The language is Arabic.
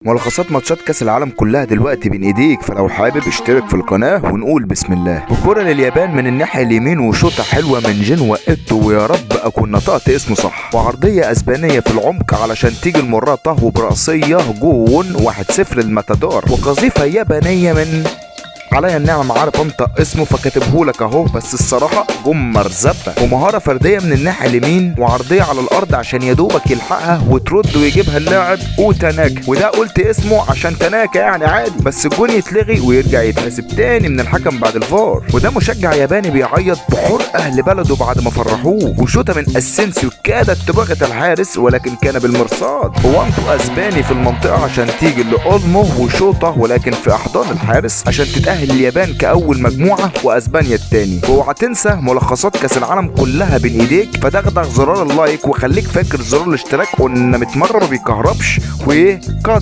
ملخصات ماتشات كاس العالم كلها دلوقتي بين ايديك، فلو حابب اشترك في القناه ونقول بسم الله. وكرة لليابان من الناحيه اليمين وشوطه حلوه من جنوا ايتو، ويا رب اكون نطقت اسمه صح، وعرضيه اسبانيه في العمق علشان تيجي المراه طهو براسيه جون 1-0 للماتادور، وقذيفه يابانيه من عليا النعم عارف انطق اسمه فكاتبهولك اهو، بس الصراحه جم مرزبه، ومهاره فرديه من الناحيه اليمين وعرضيه على الارض عشان يدوبك يلحقها وترد ويجيبها اللاعب وتناكا، وده قلت اسمه عشان تناكا يعني عادي، بس الجون يتلغي ويرجع يتحسب تاني من الحكم بعد الفار، وده مشجع ياباني بيعيط بحرقه اهل بلده بعد ما فرحوه، وشوطه من اسينسيو كادت تبغت الحارس ولكن كان بالمرصاد، وانتو اسباني في المنطقه عشان تيجي لاولمو وشوطه ولكن في احضان الحارس عشان تتاهل اليابان كأول مجموعة وأسبانيا التاني. واوعى تنسى ملخصات كأس العالم كلها بين ايديك، فدغدغ زرار اللايك وخليك فاكر زرار الاشتراك، قلنا 100 مرة ما بيكهربش، وايه